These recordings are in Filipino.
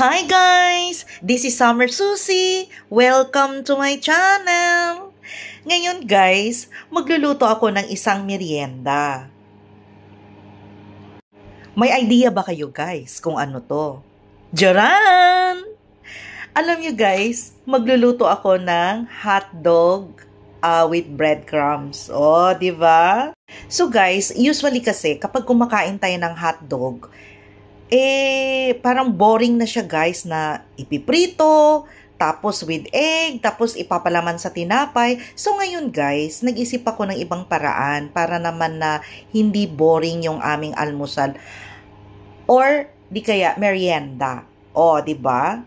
Hi guys! This is Summer Susie. Welcome to my channel. Ngayon guys, magluluto ako ng isang merienda. May idea ba kayo guys kung ano to? Jaran! Alam nyo guys, magluluto ako ng hotdog with breadcrumbs. Oh, di ba? So guys, usually kasi kapag kumakain tayo ng hotdog, parang boring na siya guys na ipiprito, tapos with egg, tapos ipapalaman sa tinapay. So ngayon guys, nag-isip ako ng ibang paraan para naman na hindi boring yung aming almusal. Or di kaya merienda. O, di ba?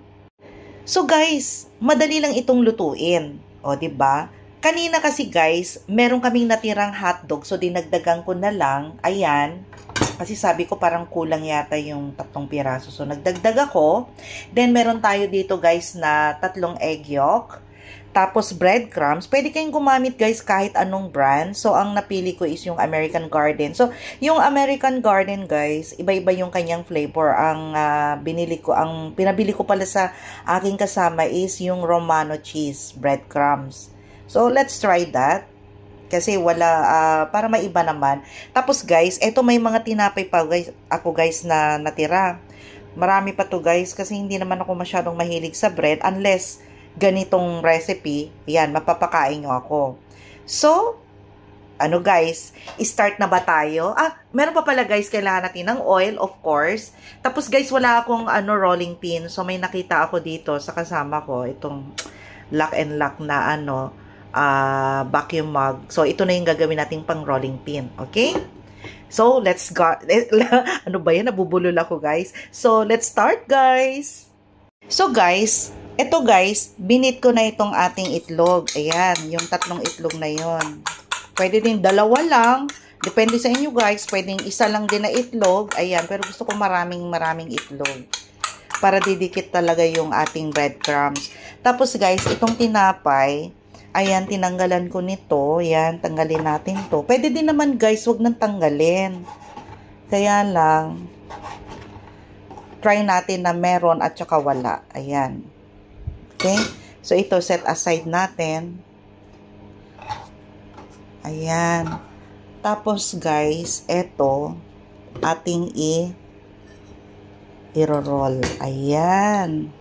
So guys, madali lang itong lutuin. O, di ba? Kanina kasi guys, meron kaming natirang hotdog. So dinagdagan ko na lang. Ayan. Kasi sabi ko parang kulang yata yung 3 piraso. So, nagdagdag ako. Then, meron tayo dito guys na 3 egg yolk. Tapos, breadcrumbs. Pwede kayong gumamit guys kahit anong brand. So, ang napili ko is yung American Garden. So, yung American Garden guys, iba-iba yung kanyang flavor. Ang pinabili ko pala sa aking kasama is yung Romano cheese breadcrumbs. So, let's try that. Kasi para maiba naman. Tapos guys, eto may mga tinapay pa guys, ako guys na natira. Marami pa to guys kasi hindi naman ako masyadong mahilig sa bread unless ganitong recipe, yan, mapapakain nyo ako. So, ano guys, start na ba tayo? Meron pa pala guys, kailangan natin ng oil, of course. Tapos guys, wala akong rolling pin. So, may nakita ako dito sa kasama ko, itong lock and lock na vacuum mug. So, ito na yung gagawin nating pang rolling pin. Okay? So, let's go. Ano ba yan? Nabubulol ako, guys. So, let's start, guys. So, guys, ito guys, binit ko na itong ating itlog. Ayan, yung 3 itlog na yon. Pwede din 2 lang. Depende sa inyo, guys. Pwedeng 1 lang din na itlog. Ayan, pero gusto ko maraming itlog. Para didikit talaga yung ating breadcrumbs. Tapos, guys, itong tinapay, ayan, tinanggalan ko nito. Ayan, tanggalin natin to. Pwede din naman guys, wag nang tanggalin. Kaya lang, try natin na meron at saka wala. Ayan. Okay? So, ito set aside natin. Ayan. Tapos guys, ito, ating i-roll. Ayan.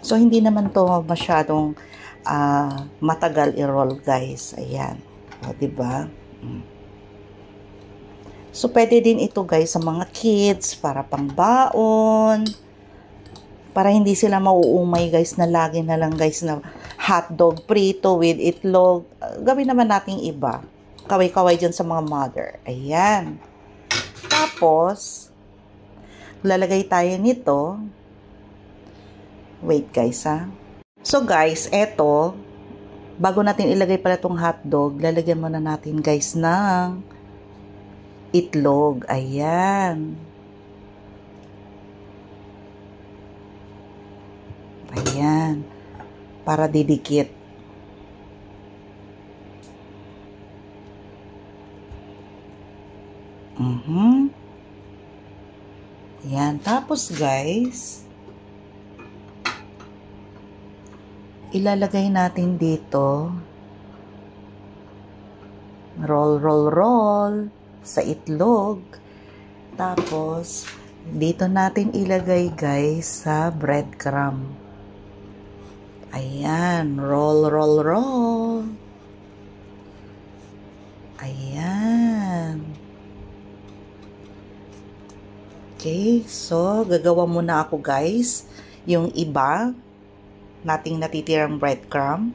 So, hindi naman to masyadong matagal i-roll, guys. Ayan. O, diba? So, pwede din ito, guys, sa mga kids, para pangbaon. Para hindi sila mauumay, guys, na lagi na lang, guys, na hotdog prito with itlog. Gawin naman nating iba. Kaway-kaway dyan sa mga mother. Ayan. Tapos, lalagay tayo nito. Wait guys So guys, eto, bago natin ilagay pala itong hotdog, lalagyan muna natin guys ng itlog. Ayan. Ayan. Para didikit. Ayan. Tapos guys, ilalagay natin dito, roll sa itlog. Tapos, dito natin ilagay guys sa breadcrumb. Ayan, roll. Ayan. Okay, so, gagawa muna ako guys, yung iba nating natitirang breadcrumb.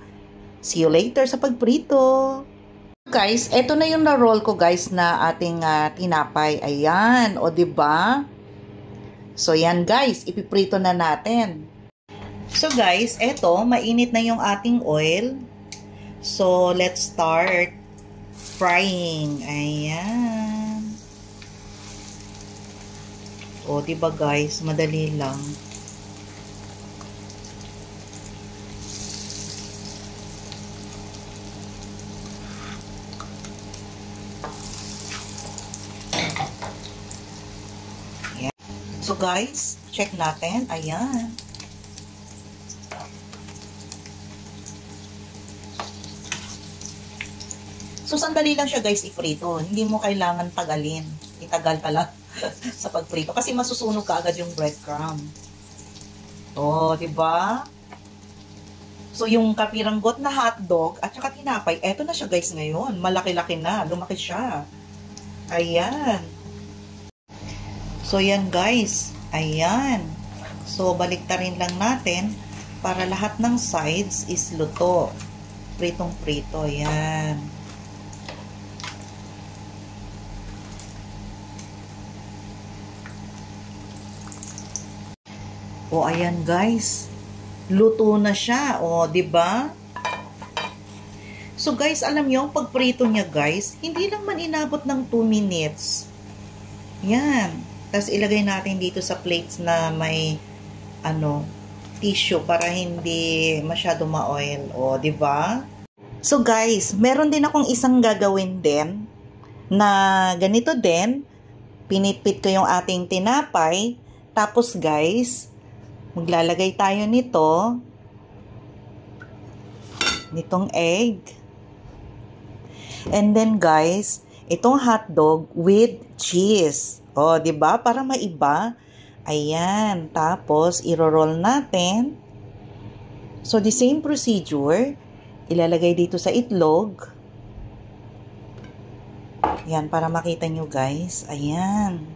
See you later sa pagprito. Guys, eto na yung na-roll ko guys na ating tinapay. Ayan, o diba? So yan guys, ipiprito na natin. So guys, eto, mainit na yung ating oil. So let's start frying. Ayan. O diba guys, madali lang. So guys, check natin. Ayan. So sandali lang siya guys iprito. Hindi mo kailangan tagalin. Itagal ka lang sa pagprito. Kasi masusunog ka agad yung breadcrumb. Oh, di ba? So, yung kapiranggot na hotdog at saka tinapay, eto na siya guys ngayon. Malaki-laki na. Lumaki siya. Ayan. So, yan guys. Ayan. So, baliktarin lang natin para lahat ng sides is luto. Pritong-prito. Ayan. O, ayan guys. Luto na siya. O, diba? So, guys, alam nyo, ang pagprito niya, guys, hindi lang man inabot ng 2 minutes. Yan. Tapos, ilagay natin dito sa plates na may, tissue para hindi masyado ma-oil. O, diba? So, guys, meron din akong isang gagawin din na ganito din. Pinitpit ko yung ating tinapay. Tapos, guys, maglalagay tayo nitong egg. And then guys, itong hotdog with cheese. O, diba? Para maiba. Ayan. Tapos, iro-roll natin. So, the same procedure. Ilalagay dito sa itlog. Ayan, para makita nyo guys. Ayan.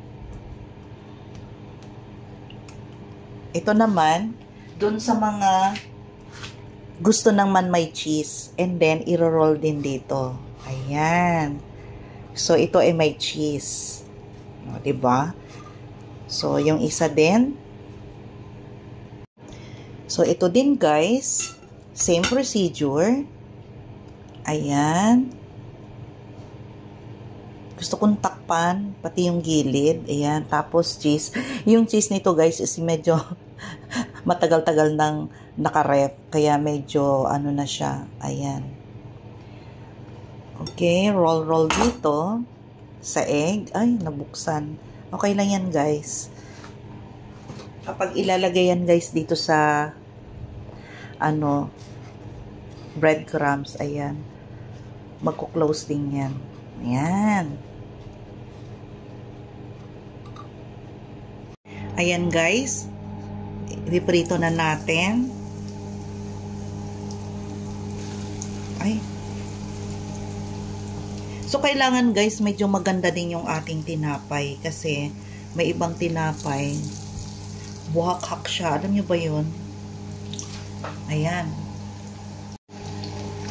Ito naman, dun sa mga gusto ng man may cheese. And then, iro-roll din dito. Ayan. So, ito ay may cheese. O, diba? So, yung isa din. So, ito din guys. Same procedure. Ayan. Gusto kong takpan, pati yung gilid. Ayan. Tapos, cheese. Yung cheese nito guys is medyo matagal-tagal nang nakaref. Kaya medyo na siya. Ayan. Okay, roll dito sa egg. Ay, nabuksan. Okay lang yan guys. Kapag ilalagay yan guys dito sa breadcrumbs, ayan. Magko-close din yan. Ayan. Ayan guys. Iprito na natin. Ay. So, kailangan guys, medyo maganda din yung ating tinapay. Kasi, may ibang tinapay. Buhak-hak siya. Alam nyo ba yun? Ayan.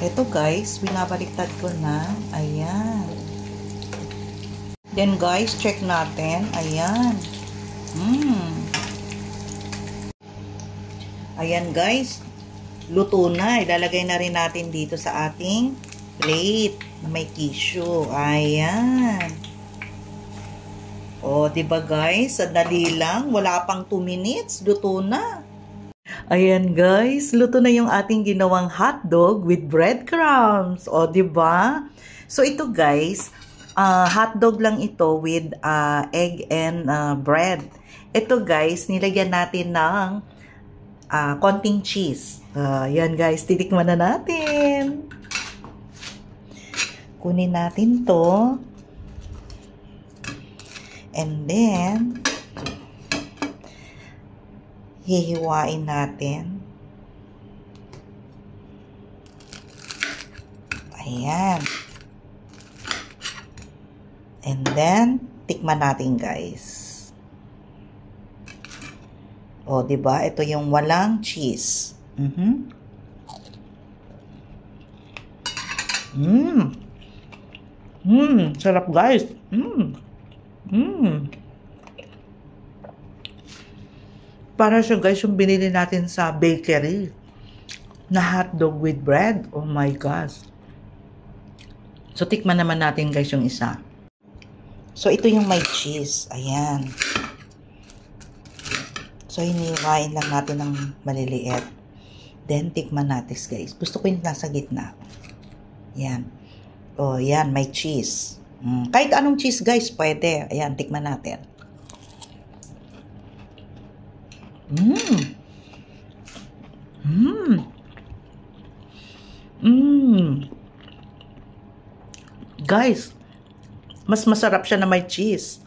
Ito guys, binabaliktad ko na. Ayan. Then guys, check natin. Ayan. Ayan guys, luto na. Ilalagay na rin natin dito sa ating plate na may tissue. Ayan. O, diba guys, sadali lang. Wala pang 2 minutes. Luto na. Ayan guys, luto na yung ating ginawang hotdog with breadcrumbs. O, diba? So, ito guys, hotdog lang ito with egg and bread. Ito guys, nilagyan natin ng konting cheese. Yan guys, titikman na natin. Kunin natin to. And then, hihiwain natin. Ayan. And then, tikman natin guys. O, diba? Ito yung walang cheese. Sarap guys. Para siya guys yung binili natin sa bakery na hotdog with bread. Oh my gosh. So, tikman naman natin guys yung isa. So, ito yung may cheese. Ayan. So, hiniwain lang natin ng maliliit. Then, tikman natin guys. Gusto ko yung nasa gitna. Yan. O, yan. May cheese. Kahit anong cheese guys, pwede. Ayan, tikman natin. Mmm. Mmm. Mmm. Guys, mas masarap siya na may cheese.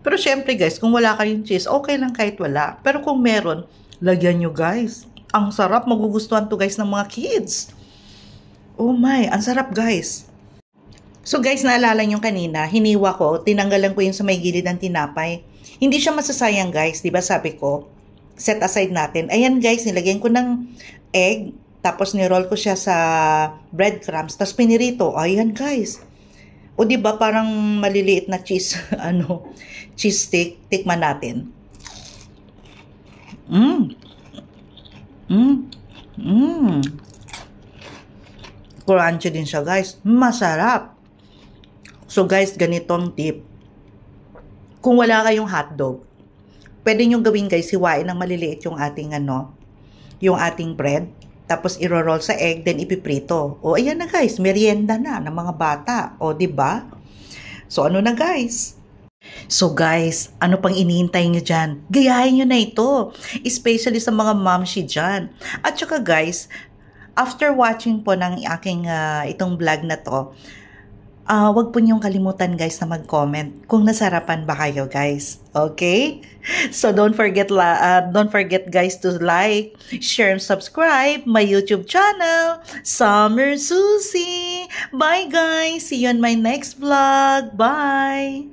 Pero syempre guys, kung wala kayong cheese, okay lang kahit wala. Pero kung meron, lagyan nyo guys. Ang sarap, magugustuhan to guys ng mga kids. Oh my, ang sarap guys. So guys, naalala nyo kanina, hiniwa ko, tinanggalan ko yung sa may gilid ng tinapay. Hindi siya masasayang guys, di ba sabi ko? Set aside natin. Ayan guys, nilagyan ko ng egg, tapos niroll ko siya sa breadcrumbs, tapos pinirito. Ayan guys. O di ba parang maliliit na cheese, cheese stick, tikman natin. Crunchy din siya guys. Masarap. So guys, ganitong tip. Kung wala kayong hotdog, pwede nyo gawin guys, hiwain ng maliliit yung ating yung ating bread. Tapos iro-roll sa egg, then ipiprito. O ayan na guys, merienda na ng mga bata. O di ba? So ano na guys? So guys, ano pang iniintay nyo dyan? Gayahin nyo na ito. Especially sa mga momshi dyan. At saka guys, after watching po ng aking itong vlog na to, wag po niyong kalimutan guys na mag-comment kung nasarapan ba kayo guys. Okay? So don't forget guys to like, share, and subscribe my YouTube channel, Summer Susie. Bye guys! See you on my next vlog. Bye!